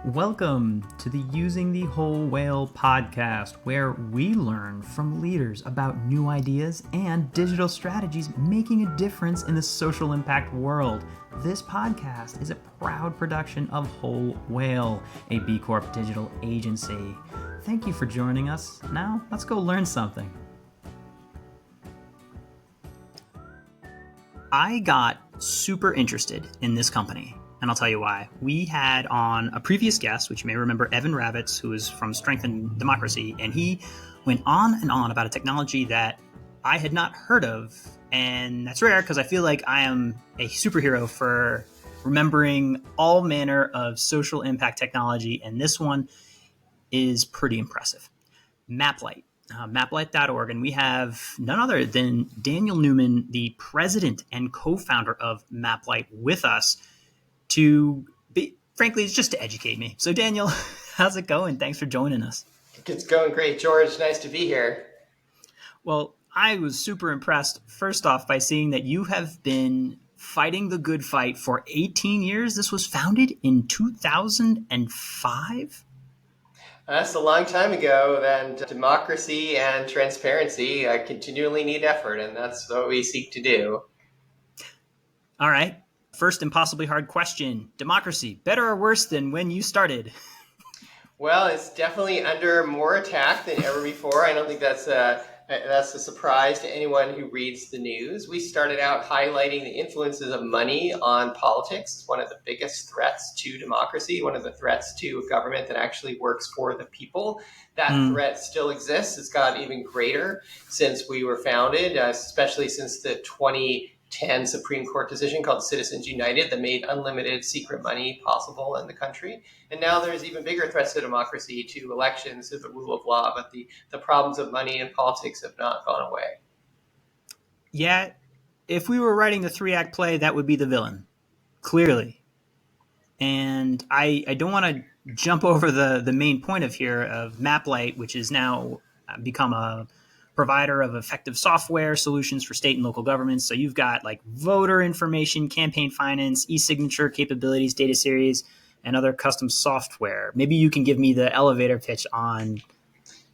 Welcome to the Using the Whole Whale podcast, where we learn from leaders about new ideas and digital strategies making a difference in the social impact world. This podcast is a proud production of Whole Whale, a B Corp digital agency. Thank you for joining us. Now, let's go learn something. I got super interested in this company, and I'll tell you why. We had on a previous guest, which you may remember, Evan Ravitz, who is from Strength and Democracy, and he went on and on about a technology that I had not heard of, and that's rare because I feel like I am a superhero for remembering all manner of social impact technology, and this one is pretty impressive. MapLight. MapLight.org, and we have none other than Daniel Newman, the president and co-founder of MapLight, with us to be, frankly, it's just to educate me. So Daniel, how's it going? Thanks for joining us. It's going great, George. Nice to be here. Well, I was super impressed, first off, by seeing that you have been fighting the good fight for 18 years. This was founded in 2005. That's a long time ago, and democracy and transparency continually need effort, and that's what we seek to do. All right. First and possibly hard question. Democracy, better or worse than when you started? Well, it's definitely under more attack than ever before. I don't think that's a surprise to anyone who reads the news. We started out highlighting the influences of money on politics. It's one of the biggest threats to democracy, one of the threats to a government that actually works for the people. That threat still exists. It's got even greater since we were founded, especially since the 2010 Supreme Court decision called Citizens United that made unlimited secret money possible in the country. And now there's even bigger threats to democracy, to elections, to the rule of law, but the problems of money and politics have not gone away. Yeah, if we were writing the 3-act play, that would be the villain, clearly. And I don't want to jump over the main point of here of MapLight, which has now become a provider of effective software solutions for state and local governments. So you've got like voter information, campaign finance, e-signature capabilities, data series, and other custom software. Maybe you can give me the elevator pitch on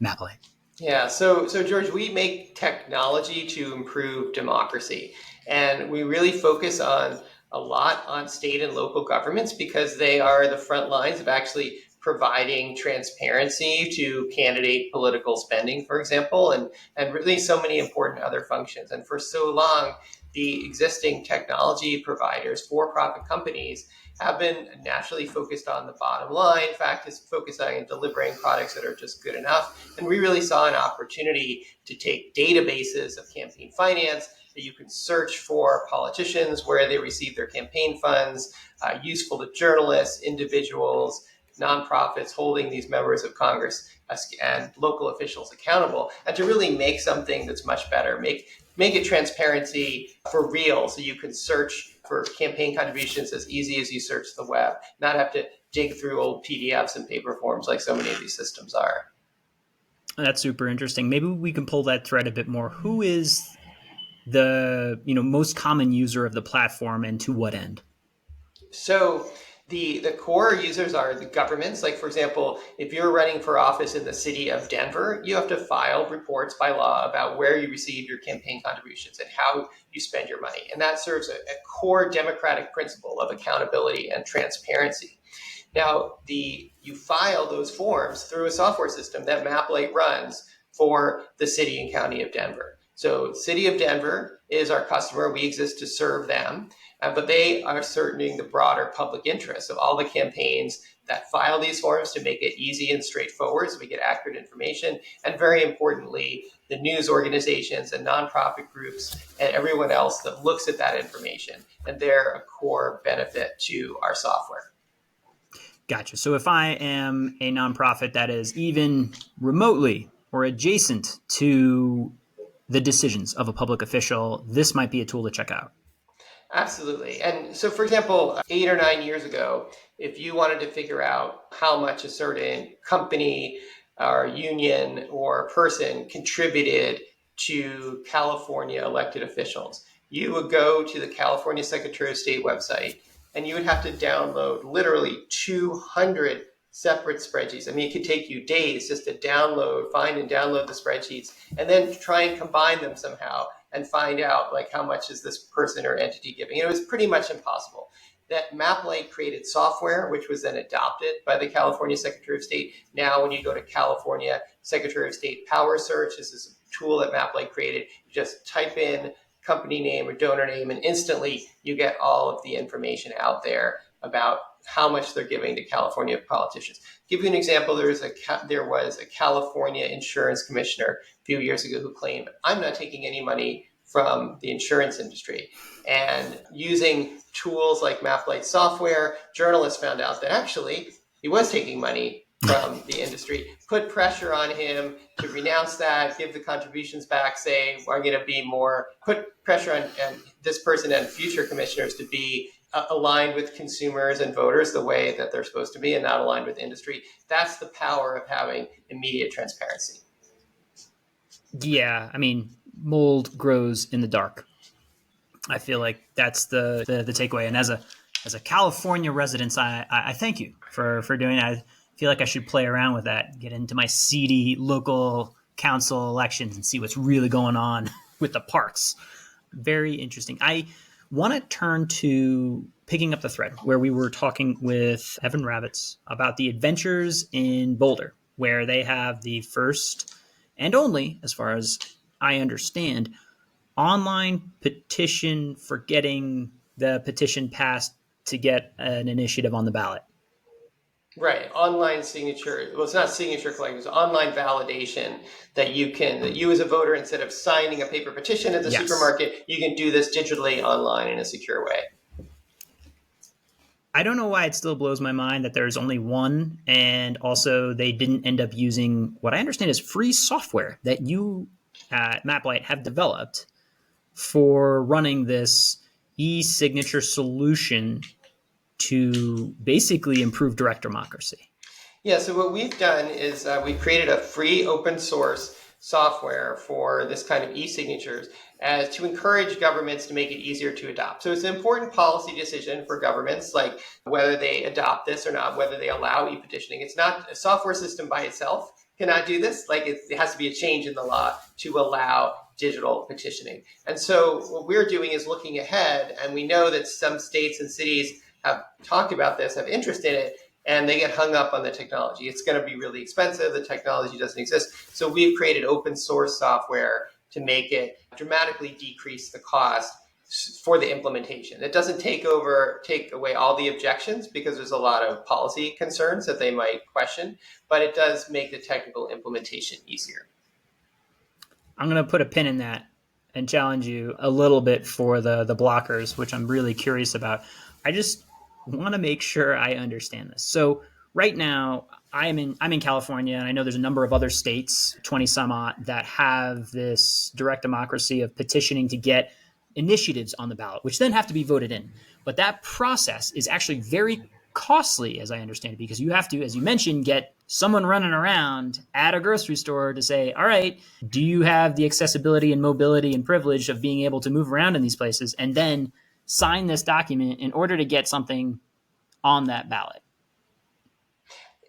MapLight. Yeah, so George, we make technology to improve democracy. And we really focus a lot on state and local governments because they are the front lines of actually providing transparency to candidate political spending, for example, and really so many important other functions. And for so long, the existing technology providers, for-profit companies, have been naturally focused on the bottom line. In fact, is focusing on delivering products that are just good enough. And we really saw an opportunity to take databases of campaign finance that you can search for politicians, where they receive their campaign funds, useful to journalists, individuals, nonprofits holding these members of Congress and local officials accountable, and to really make something that's much better, make it transparency for real, so you can search for campaign contributions as easy as you search the web, not have to dig through old PDFs and paper forms like so many of these systems are. That's super interesting. Maybe we can pull that thread a bit more. Who is the most common user of the platform, and to what end? So the core users are the governments. Like, for example, if you're running for office in the city of Denver, you have to file reports by law about where you receive your campaign contributions and how you spend your money. And that serves a core democratic principle of accountability and transparency. Now, you file those forms through a software system that MapLight runs for the city and county of Denver. So City of Denver is our customer. We exist to serve them, but they are serving the broader public interest of all the campaigns that file these forms to make it easy and straightforward so we get accurate information. And very importantly, the news organizations and nonprofit groups and everyone else that looks at that information. And they're a core benefit to our software. Gotcha. So if I am a nonprofit that is even remotely or adjacent to the decisions of a public official, this might be a tool to check out. Absolutely. And so, for example, 8 or 9 years ago, if you wanted to figure out how much a certain company or union or person contributed to California elected officials, you would go to the California Secretary of State website and you would have to download literally 200 separate spreadsheets. I mean, it could take you days just to find and download the spreadsheets, and then try and combine them somehow and find out like how much is this person or entity giving. It was pretty much impossible. That MapLight created software, which was then adopted by the California Secretary of State. Now, when you go to California Secretary of State Power Search, this is a tool that MapLight created. You just type in company name or donor name, and instantly you get all of the information out there about how much they're giving to California politicians. Give you an example, there was a California insurance commissioner a few years ago who claimed, I'm not taking any money from the insurance industry. And using tools like MapLight software, journalists found out that actually he was taking money from the industry, put pressure on him to renounce that, give the contributions back, say, we're going to be more, put pressure on this person and future commissioners to be aligned with consumers and voters the way that they're supposed to be and not aligned with industry. That's the power of having immediate transparency. Yeah, I mean, mold grows in the dark. I feel like that's the takeaway. And as a California resident, I thank you for doing that. I feel like I should play around with that, get into my seedy local council elections and see what's really going on with the parks. Very interesting. I want to turn to picking up the thread where we were talking with Evan Ravitz about the adventures in Boulder, where they have the first and only, as far as I understand, online petition for getting the petition passed to get an initiative on the ballot. Right. Online signature. Well, it's not signature collecting, it's online validation that you as a voter, instead of signing a paper petition at the supermarket, you can do this digitally online in a secure way. I don't know why it still blows my mind that there's only one, and also they didn't end up using what I understand is free software that you at MapLight have developed for running this e-signature solution to basically improve direct democracy. Yeah, so what we've done is we created a free open source software for this kind of e-signatures as to encourage governments to make it easier to adopt. So it's an important policy decision for governments, like whether they adopt this or not, whether they allow e-petitioning. It's not a software system by itself cannot do this. Like it has to be a change in the law to allow digital petitioning. And so what we're doing is looking ahead, and we know that some states and cities have talked about this, have interest in it, and they get hung up on the technology. It's going to be really expensive. The technology doesn't exist. So we've created open source software to make it dramatically decrease the cost for the implementation. It doesn't take away all the objections because there's a lot of policy concerns that they might question, but it does make the technical implementation easier. I'm going to put a pin in that and challenge you a little bit for the blockers, which I'm really curious about. I just want to make sure I understand this. So right now, I'm in California, and I know there's a number of other states, 20 some odd, that have this direct democracy of petitioning to get initiatives on the ballot, which then have to be voted in. But that process is actually very costly, as I understand it, because you have to, as you mentioned, get someone running around at a grocery store to say, all right, do you have the accessibility and mobility and privilege of being able to move around in these places, and then sign this document in order to get something on that ballot.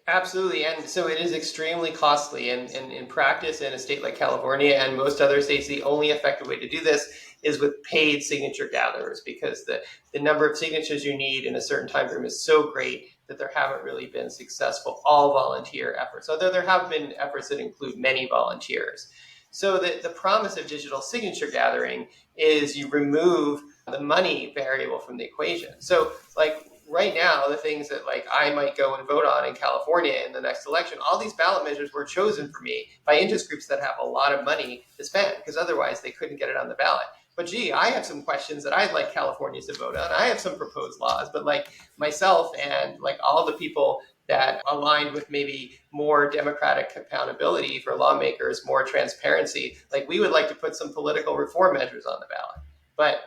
Absolutely. And so it is extremely costly. And in practice, in a state like California and most other states, the only effective way to do this is with paid signature gatherers, because the number of signatures you need in a certain time frame is so great that there haven't really been successful all volunteer efforts, although there have been efforts that include many volunteers. So the promise of digital signature gathering is you remove the money variable from the equation. So like right now, the things that like I might go and vote on in California in the next election, all these ballot measures were chosen for me by interest groups that have a lot of money to spend, because otherwise they couldn't get it on the ballot. But gee, I have some questions that I'd like Californians to vote on. I have some proposed laws, but like myself and like all the people that aligned with maybe more democratic accountability for lawmakers, more transparency, like we would like to put some political reform measures on the ballot. But,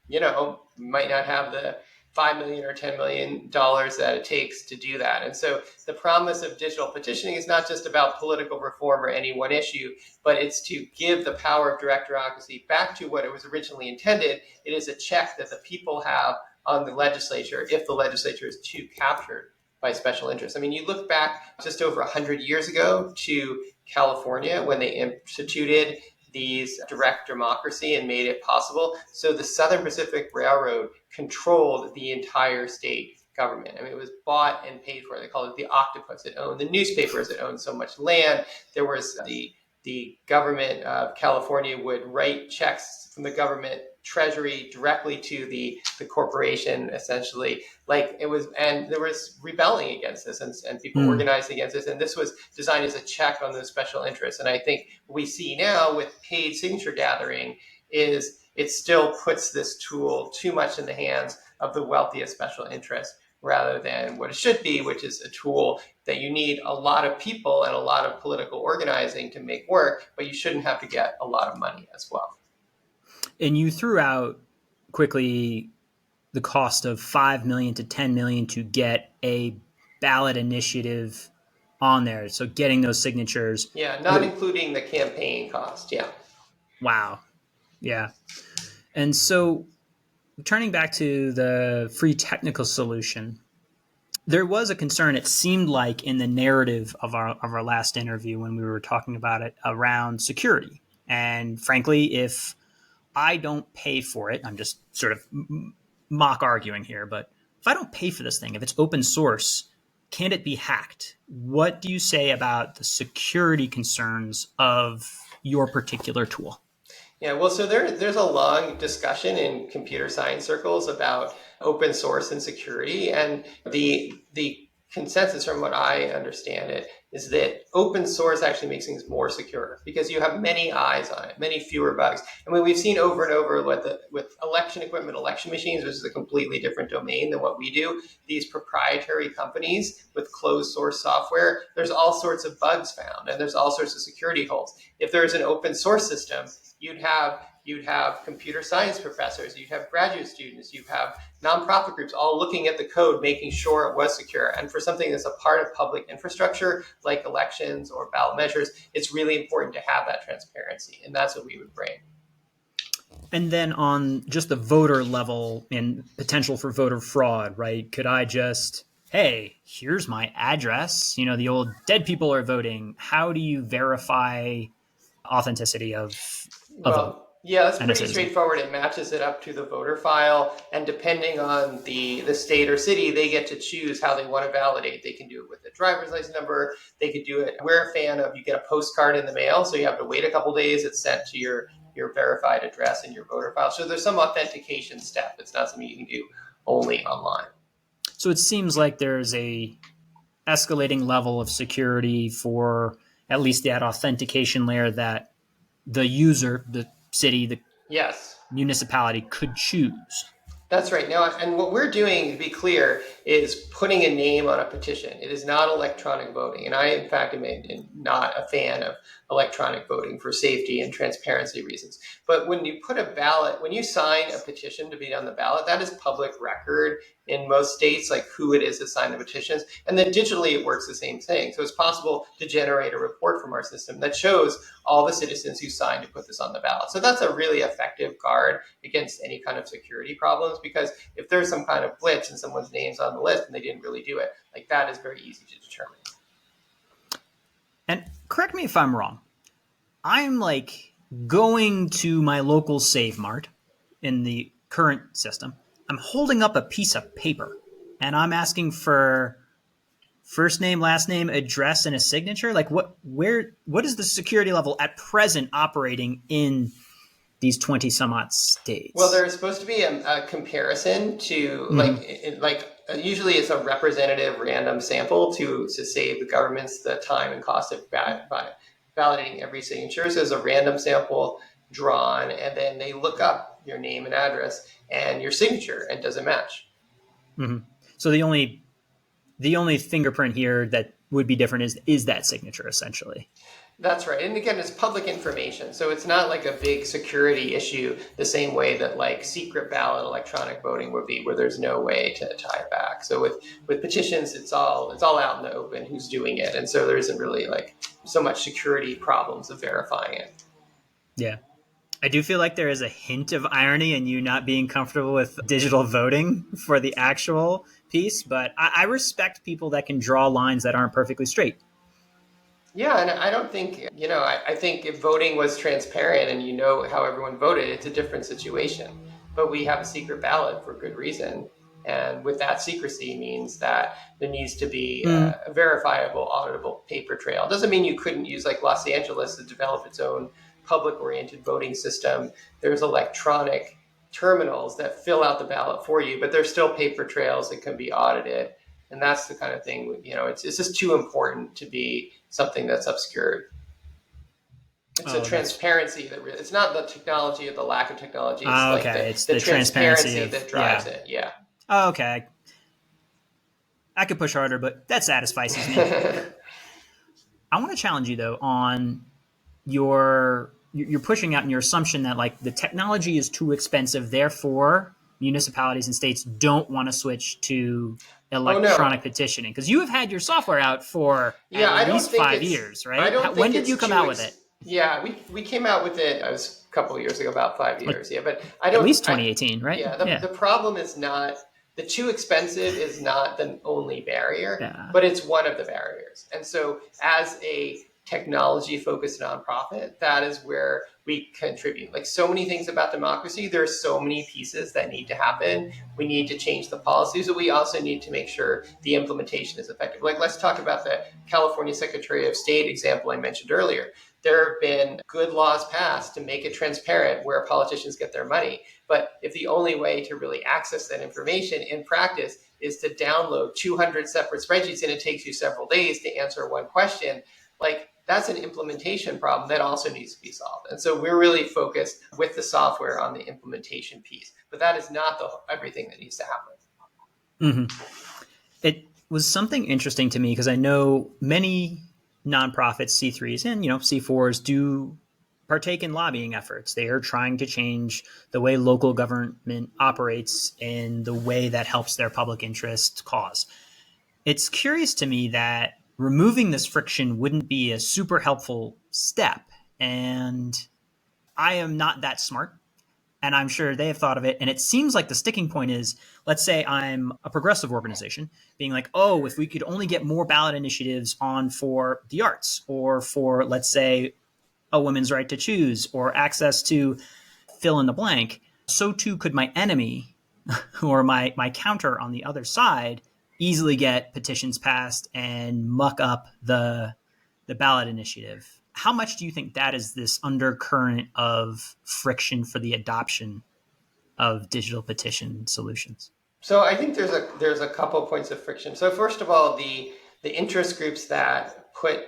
you know, might not have the $5 million or $10 million that it takes to do that. And so the promise of digital petitioning is not just about political reform or any one issue, but it's to give the power of direct democracy back to what it was originally intended. It is a check that the people have on the legislature if the legislature is too captured by special interests. I mean, you look back just over 100 years ago to California when they instituted these direct democracy and made it possible. So the Southern Pacific Railroad controlled the entire state government. I mean, it was bought and paid for. They called it the octopus. It owned the newspapers. It owned so much land. There was the government of California would write checks from the government treasury directly to the corporation, essentially. Like it was, and there was rebelling against this, and people organized against this, and this was designed as a check on those special interests. And I think what we see now with paid signature gathering is it still puts this tool too much in the hands of the wealthiest special interests, rather than what it should be, which is a tool that you need a lot of people and a lot of political organizing to make work, but you shouldn't have to get a lot of money as well. And you threw out quickly the cost of $5 million to $10 million to get a ballot initiative on there. So getting those signatures. Yeah, not including the campaign cost. Yeah. Wow. Yeah. And so turning back to the free technical solution, there was a concern, it seemed like, in the narrative of our last interview when we were talking about it, around security. And frankly, if I don't pay for it, I'm just sort of mock arguing here, but if I don't pay for this thing, if it's open source, can it be hacked? What do you say about the security concerns of your particular tool? Yeah, well, so there's a long discussion in computer science circles about open source and security, and the consensus, from what I understand it, is that open source actually makes things more secure because you have many eyes on it, many fewer bugs. I mean, we've seen over and over with election equipment, election machines, which is a completely different domain than what we do. These proprietary companies with closed source software, there's all sorts of bugs found, and there's all sorts of security holes. If there's an open source system, you'd have computer science professors, you'd have graduate students, you'd have nonprofit groups all looking at the code, making sure it was secure. And for something that's a part of public infrastructure, like elections or ballot measures, it's really important to have that transparency. And that's what we would bring. And then on just the voter level and potential for voter fraud, right? Could I just, hey, here's my address. You know, the old dead people are voting. How do you verify authenticity of a vote? Yeah, that's pretty straightforward. It matches it up to the voter file, and depending on the state or city, they get to choose how they want to validate. They can do it with a driver's license number. They could do it. We're a fan of, you get a postcard in the mail, so you have to wait a couple days. It's sent to your verified address in your voter file. So there's some authentication step. It's not something you can do only online. So it seems like there's a escalating level of security for at least that authentication layer that the user, the city, the municipality could choose. That's right. Now, and what we're doing, to be clear, is putting a name on a petition. It is not electronic voting. And I, in fact, am not a fan of electronic voting for safety and transparency reasons. But when you put a ballot, when you sign a petition to be on the ballot, that is public record in most states, like who it is that signed the petitions. And then digitally, it works the same thing. So it's possible to generate a report from our system that shows all the citizens who signed to put this on the ballot. So that's a really effective guard against any kind of security problems, because if there's some kind of glitch and someone's name's on the list and they didn't really do it, like that is very easy to determine. And correct me if I'm wrong. I'm like going to my local Save Mart in the current system. I'm holding up a piece of paper and I'm asking for first name, last name, address, and a signature. Like what is the security level at present operating in these 20 some odd states? Well, there's supposed to be a comparison to usually it's a representative random sample to save the governments the time and cost of validating every signature. So there's a random sample drawn, and then they look up your name and address and your signature, and does it match? Mm-hmm. So the only fingerprint here that would be different is that signature, essentially. That's right. And again, it's public information. So it's not like a big security issue the same way that like secret ballot electronic voting would be, where there's no way to tie it back. So with petitions, it's all out in the open who's doing it. And so there isn't really like so much security problems of verifying it. Yeah. I do feel like there is a hint of irony in you not being comfortable with digital voting for the actual piece, but I respect people that can draw lines that aren't perfectly straight. Yeah, and I don't think, I think if voting was transparent and you know how everyone voted, it's a different situation. But we have a secret ballot for good reason. And with that secrecy means that there needs to be a verifiable, auditable paper trail. Doesn't mean you couldn't use like Los Angeles to develop its own public-oriented voting system. There's electronic terminals that fill out the ballot for you, but there's still paper trails that can be audited. And that's the kind of thing, it's just too important to be something that's obscured. It's the transparency that really, it's not the technology or the lack of technology. It's it's the transparency that drives it. Yeah. Okay. I could push harder, but that satisfies me. I want to challenge you though on you're pushing out in your assumption that like the technology is too expensive, therefore municipalities and states don't want to switch to electronic petitioning, because you have had your software out for at least 5 years, right? When did you come out with it? Yeah, we came out with it. I was a couple of years ago, about 5 years. Yeah, but I don't. At least 2018, right? Yeah. The problem is not the too expensive is not the only barrier, but it's one of the barriers. And so, as a technology-focused nonprofit, that is where we contribute. Like so many things about democracy, there are so many pieces that need to happen. We need to change the policies, but we also need to make sure the implementation is effective. Like let's talk about the California Secretary of State example I mentioned earlier. There have been good laws passed to make it transparent where politicians get their money. But if the only way to really access that information in practice is to download 200 separate spreadsheets and it takes you several days to answer one question, like that's an implementation problem that also needs to be solved. And so we're really focused with the software on the implementation piece, but that is not everything that needs to happen. Mm-hmm. It was something interesting to me because I know many nonprofits, C3s and C4s do partake in lobbying efforts. They are trying to change the way local government operates in the way that helps their public interest cause. It's curious to me that removing this friction wouldn't be a super helpful step. And I am not that smart. And I'm sure they have thought of it. And it seems like the sticking point is, let's say I'm a progressive organization being like, oh, if we could only get more ballot initiatives on for the arts or for, let's say, a women's right to choose or access to fill in the blank, so too could my enemy or my counter on the other side easily get petitions passed and muck up the ballot initiative. How much do you think that is this undercurrent of friction for the adoption of digital petition solutions? So I think there's a couple points of friction. So first of all, the interest groups that put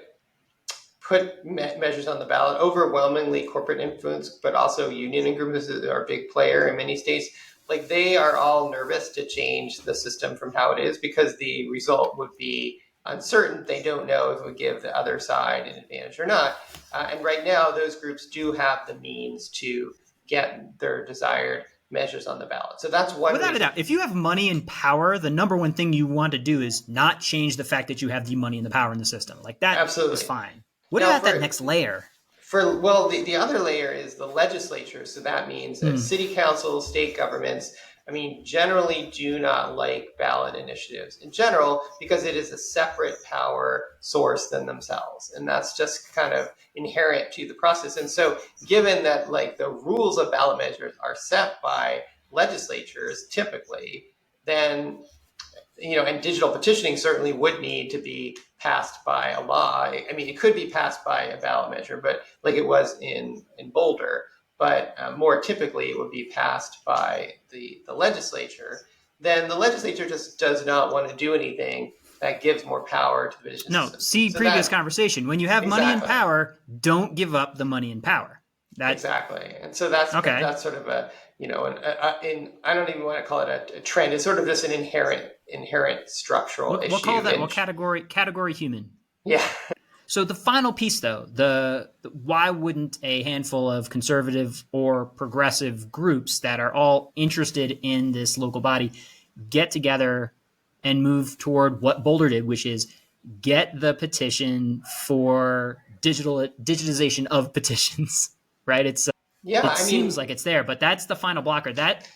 measures on the ballot, overwhelmingly corporate influence, but also union groups are a big player in many states. Like they are all nervous to change the system from how it is because the result would be uncertain. They don't know if it would give the other side an advantage or not. And right now, those groups do have the means to get their desired measures on the ballot. So that's one. Without a doubt, if you have money and power, the number one thing you want to do is not change the fact that you have the money and the power in the system. Like that Absolutely. Is fine. What about that next layer? The other layer is the legislature. So that means that city councils, state governments, generally do not like ballot initiatives in general because it is a separate power source than themselves. And that's just kind of inherent to the process. And so given that like the rules of ballot measures are set by legislatures typically, then and digital petitioning certainly would need to be passed by a law. I mean, it could be passed by a ballot measure, but like it was in Boulder, but more typically it would be passed by the legislature. Then the legislature just does not want to do anything that gives more power to the petition system. See previous conversation. When you have money and power, don't give up the money and power. Exactly. And so that's sort of a, I don't even want to call it a trend. It's sort of just an inherent structural issue. We'll call that category human. Yeah. So the final piece, though, the why wouldn't a handful of conservative or progressive groups that are all interested in this local body get together and move toward what Boulder did, which is get the petition for digitization of petitions, right? It seems like it's there, but that's the final blocker. That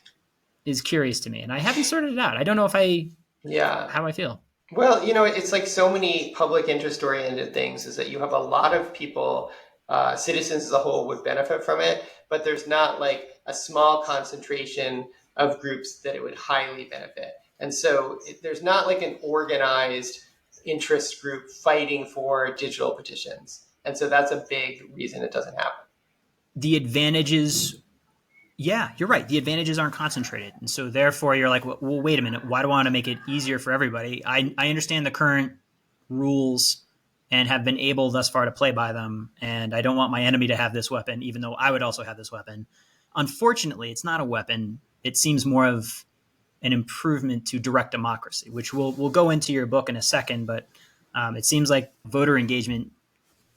is curious to me, and I haven't sorted it out. I don't know if I Yeah. How do I feel? Well, it's like so many public interest oriented things is that you have a lot of people, citizens as a whole would benefit from it, but there's not like a small concentration of groups that it would highly benefit. And so there's not like an organized interest group fighting for digital petitions. And so that's a big reason it doesn't happen. The advantages, yeah, you're right. The advantages aren't concentrated. And so therefore you're like, well, wait a minute. Why do I want to make it easier for everybody? I understand the current rules and have been able thus far to play by them. And I don't want my enemy to have this weapon, even though I would also have this weapon. Unfortunately, it's not a weapon. It seems more of an improvement to direct democracy, which we'll go into your book in a second. But it seems like voter engagement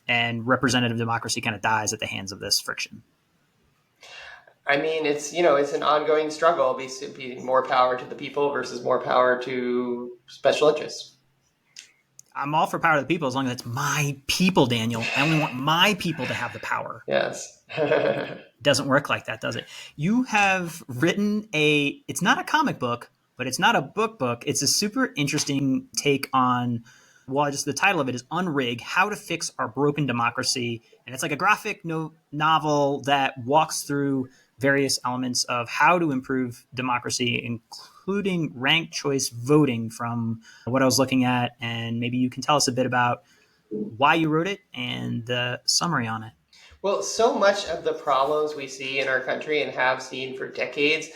and representative democracy kind of dies at the hands of this friction. I mean, it's an ongoing struggle, be more power to the people versus more power to special interests. I'm all for power to the people as long as it's my people, Daniel. I only want my people to have the power. Yes. Doesn't work like that, does it? You have written it's not a comic book, but it's not a book. It's a super interesting take on, well, just the title of it is Unrig, How to Fix Our Broken Democracy. And it's like a graphic novel that walks through various elements of how to improve democracy, including ranked choice voting from what I was looking at. And maybe you can tell us a bit about why you wrote it and the summary on it. Well, so much of the problems we see in our country and have seen for decades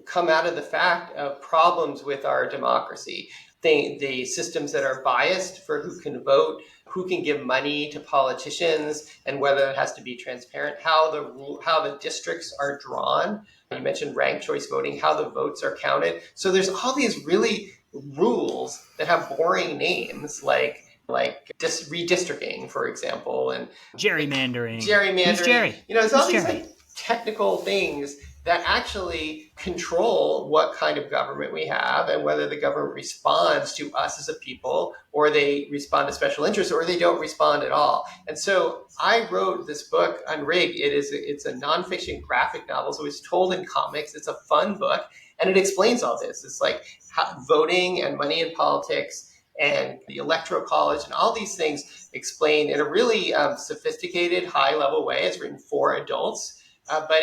come out of the fact of problems with our democracy. The systems that are biased for who can vote, who can give money to politicians, and whether it has to be transparent, how the districts are drawn. You mentioned ranked choice voting, how the votes are counted. So there's all these really rules that have boring names like redistricting, for example, and gerrymandering. Who's Jerry? It's all these Jerry? like technical things that actually control what kind of government we have and whether the government responds to us as a people or they respond to special interests or they don't respond at all. And so I wrote this book, Unrig. It's a nonfiction graphic novel, so it's told in comics. It's a fun book, and it explains all this. It's like voting and money in politics and the electoral college and all these things explained in a really sophisticated, high-level way. It's written for adults. But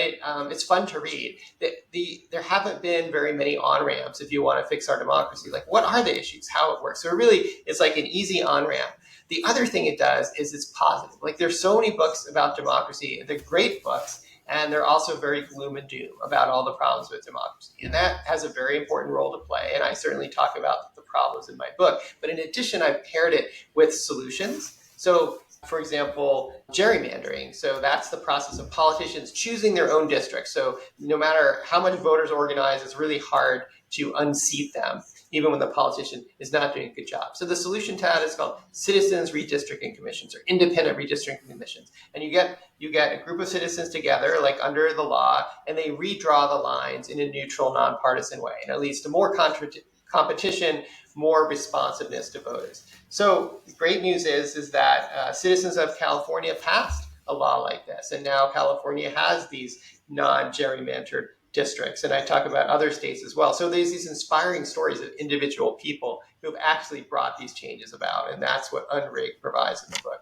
it's fun to read. There haven't been very many on-ramps if you want to fix our democracy. Like, what are the issues, how it works? So it's like an easy on-ramp. The other thing it does is it's positive. Like, there's so many books about democracy. They're great books, and they're also very gloom and doom about all the problems with democracy. And that has a very important role to play. And I certainly talk about the problems in my book. But in addition, I've paired it with solutions. So, for example, gerrymandering. So that's the process of politicians choosing their own districts. So no matter how much voters organize, it's really hard to unseat them, even when the politician is not doing a good job. So the solution to that is called citizens redistricting commissions or independent redistricting commissions. And you get a group of citizens together, like under the law, and they redraw the lines in a neutral, nonpartisan way. And it leads to more competition, more responsiveness to voters. So the great news is that citizens of California passed a law like this. And now California has these non-gerrymandered districts. And I talk about other states as well. So there's these inspiring stories of individual people who have actually brought these changes about. And that's what Unrig provides in the book.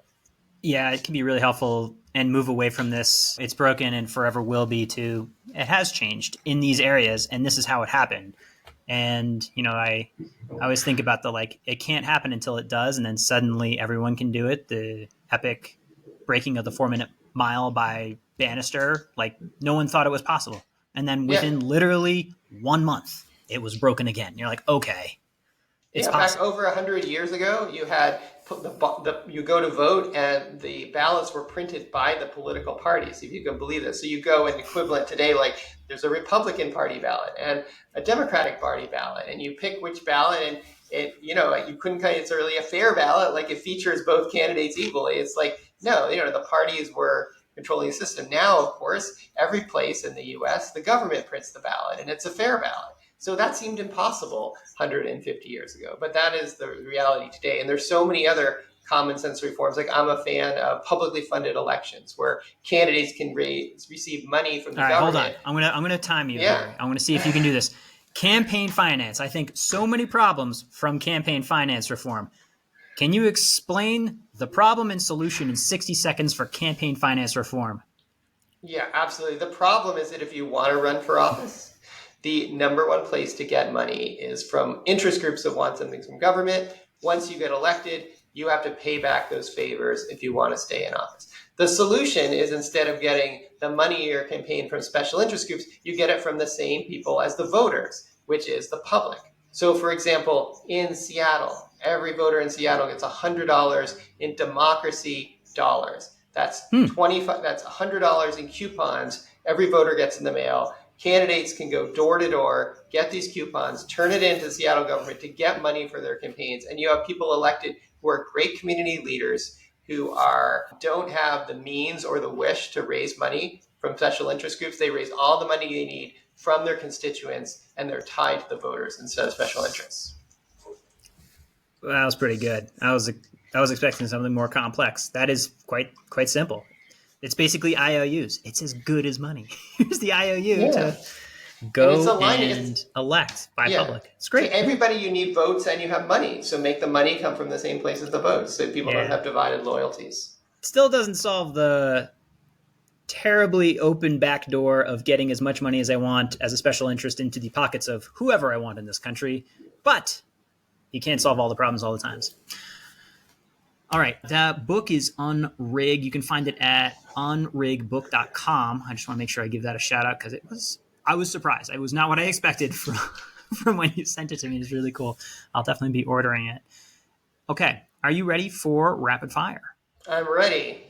Yeah, it can be really helpful and move away from this. It's broken and forever will be to it has changed in these areas. And this is how it happened. And, I always think about it can't happen until it does. And then suddenly everyone can do it. The epic breaking of the 4-minute mile by Bannister, no one thought it was possible. And then within literally 1 month, it was broken again. You're like, okay, it's possible. Back over 100 years ago, you had you go to vote and the ballots were printed by the political parties, if you can believe this. So you go an equivalent today, like there's a Republican Party ballot and a Democratic Party ballot, and you pick which ballot, and you couldn't it's really a fair ballot, like it features both candidates equally. It's like, no, the parties were controlling the system. Now, of course, every place in the US, the government prints the ballot and it's a fair ballot. So that seemed impossible 150 years ago, but that is the reality today. And there's so many other common sense reforms. Like I'm a fan of publicly funded elections where candidates can receive money from the government. Hold on. I'm gonna time you here. I'm gonna see if you can do this. Campaign finance. I think so many problems from campaign finance reform. Can you explain the problem and solution in 60 seconds for campaign finance reform? Yeah, absolutely. The problem is that if you want to run for office, the number one place to get money is from interest groups that want something from government. Once you get elected, you have to pay back those favors if you want to stay in office. The solution is, instead of getting the money in your campaign from special interest groups, you get it from the same people as the voters, which is the public. So, for example, in Seattle, every voter in Seattle gets $100 in democracy dollars. That's That's $100 in coupons every voter gets in the mail. Candidates can go door to door, get these coupons, turn it into the Seattle government to get money for their campaigns. And you have people elected who are great community leaders who don't have the means or the wish to raise money from special interest groups. They raise all the money they need from their constituents, and they're tied to the voters instead of special interests. Well, that was pretty good. I was expecting something more complex. That is quite simple. It's basically IOUs. It's as good as money. Here's the IOU to go and elect by public. It's great. To everybody, you need votes and you have money. So make the money come from the same place as the votes, so people don't have divided loyalties. Still doesn't solve the terribly open back door of getting as much money as I want as a special interest into the pockets of whoever I want in this country. But you can't solve all the problems all the times. All right. The book is Unrig. You can find it at unrigbook.com. I just want to make sure I give that a shout out because I was surprised. It was not what I expected from when you sent it to me. It's really cool. I'll definitely be ordering it. Okay. Are you ready for rapid fire? I'm ready.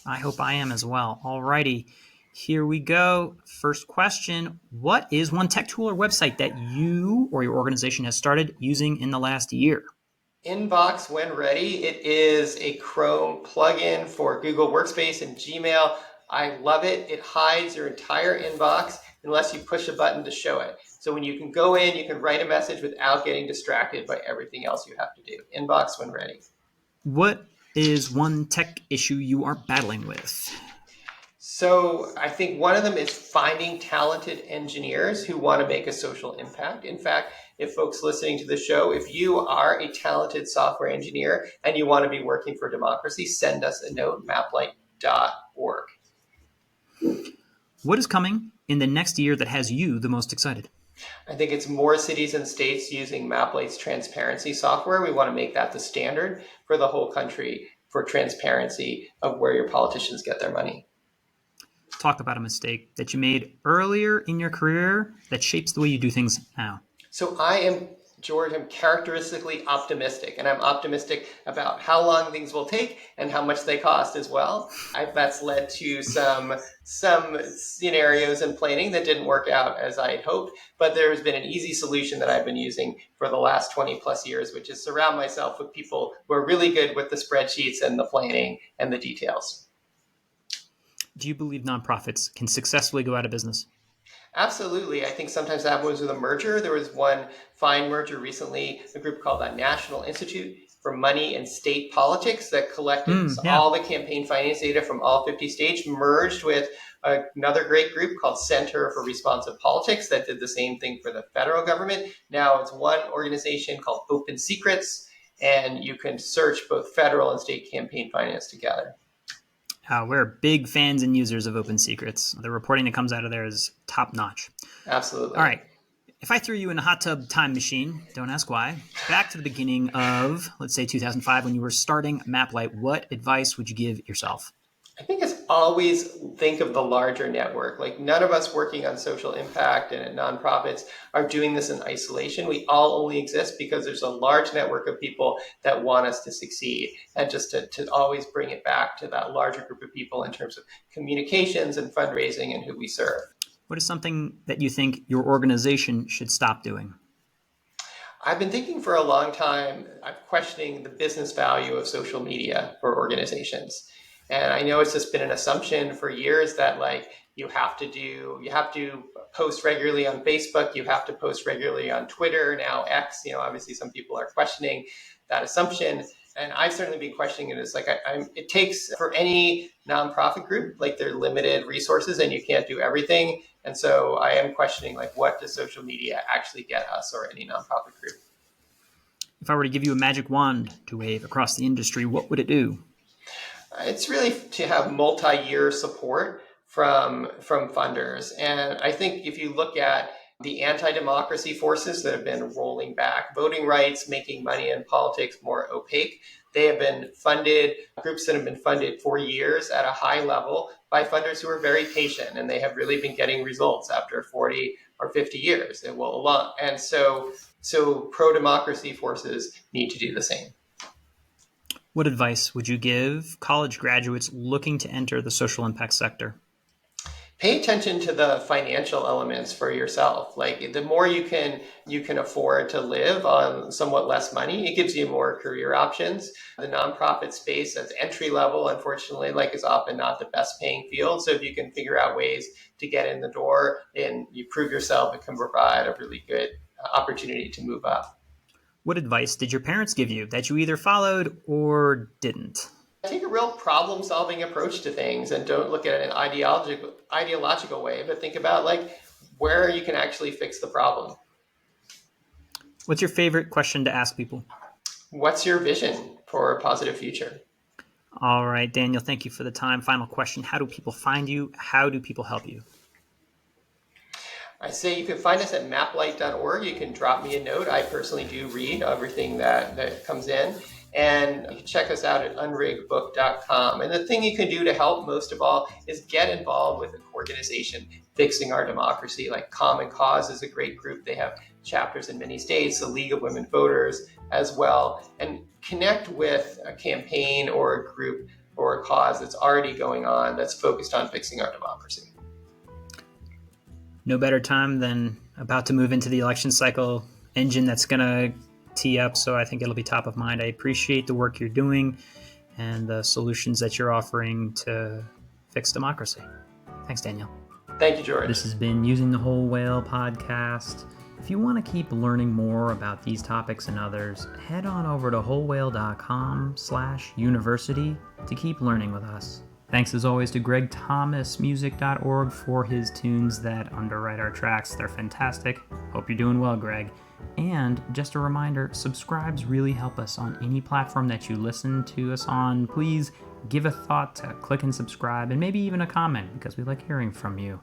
I hope I am as well. All righty. Here we go. First question. What is one tech tool or website that you or your organization has started using in the last year? Inbox when ready. It is a Chrome plugin for Google Workspace and Gmail. I love it. It hides your entire inbox unless you push a button to show it. So when you can go in, you can write a message without getting distracted by everything else you have to do. Inbox when ready. What is one tech issue you are battling with? So I think one of them is finding talented engineers who want to make a social impact. In fact, if folks listening to the show, if you are a talented software engineer and you want to be working for democracy, send us a note, maplight.org. What is coming in the next year that has you the most excited? I think it's more cities and states using MapLight's transparency software. We want to make that the standard for the whole country for transparency of where your politicians get their money. Talk about a mistake that you made earlier in your career that shapes the way you do things now. So George, I'm characteristically optimistic, and I'm optimistic about how long things will take and how much they cost as well. That's led to some scenarios and planning that didn't work out as I had hoped, but there's been an easy solution that I've been using for the last 20 plus years, which is surround myself with people who are really good with the spreadsheets and the planning and the details. Do you believe nonprofits can successfully go out of business? Absolutely. I think sometimes that happens with a merger. There was one fine merger recently, a group called the National Institute for Money and State Politics that collected all the campaign finance data from all 50 states, merged with another great group called Center for Responsive Politics that did the same thing for the federal government. Now it's one organization called Open Secrets, and you can search both federal and state campaign finance together. We're big fans and users of Open Secrets. The reporting that comes out of there is top notch. Absolutely. All right. If I threw you in a hot tub time machine, don't ask why, back to the beginning of, let's say, 2005, when you were starting MapLight, what advice would you give yourself? I think it's always think of the larger network. Like, none of us working on social impact and at nonprofits are doing this in isolation. We all only exist because there's a large network of people that want us to succeed. And just to always bring it back to that larger group of people in terms of communications and fundraising and who we serve. What is something that you think your organization should stop doing? I've been thinking for a long time, I'm questioning the business value of social media for organizations. And I know it's just been an assumption for years that you have to post regularly on Facebook, you have to post regularly on Twitter, now X. Obviously some people are questioning that assumption. And I've certainly been questioning it. It's it takes, for any nonprofit group, they're limited resources and you can't do everything. And so I am questioning, like, what does social media actually get us or any nonprofit group? If I were to give you a magic wand to wave across the industry, what would it do? It's really to have multi-year support from funders. And I think if you look at the anti-democracy forces that have been rolling back voting rights, making money in politics more opaque, they have been funded, groups that have been funded for years at a high level by funders who are very patient, and they have really been getting results after 40 or 50 years. And so pro-democracy forces need to do the same. What advice would you give college graduates looking to enter the social impact sector? Pay attention to the financial elements for yourself. Like, the more you can afford to live on somewhat less money, it gives you more career options. The nonprofit space as entry level, unfortunately, like, is often not the best paying field. So if you can figure out ways to get in the door and you prove yourself, it can provide a really good opportunity to move up. What advice did your parents give you that you either followed or didn't? Take a real problem-solving approach to things and don't look at it in an ideological way, but think about, like, where you can actually fix the problem. What's your favorite question to ask people? What's your vision for a positive future? All right, Daniel, thank you for the time. Final question. How do people find you? How do people help you? I say you can find us at maplight.org. You can drop me a note. I personally do read everything that comes in. And you can check us out at unriggedbook.com. And the thing you can do to help most of all is get involved with an organization fixing our democracy. Like Common Cause is a great group. They have chapters in many states, the League of Women Voters as well. And connect with a campaign or a group or a cause that's already going on that's focused on fixing our democracy. No better time than about to move into the election cycle engine that's going to tee up, so I think it'll be top of mind. I appreciate the work you're doing and the solutions that you're offering to fix democracy. Thanks, Daniel. Thank you, George. This has been Using the Whole Whale podcast. If you want to keep learning more about these topics and others, head on over to wholewhale.com/university to keep learning with us. Thanks as always to GregThomasMusic.org for his tunes that underwrite our tracks. They're fantastic. Hope you're doing well, Greg. And just a reminder, subscribes really help us on any platform that you listen to us on. Please give a thought to click and subscribe, and maybe even a comment, because we like hearing from you.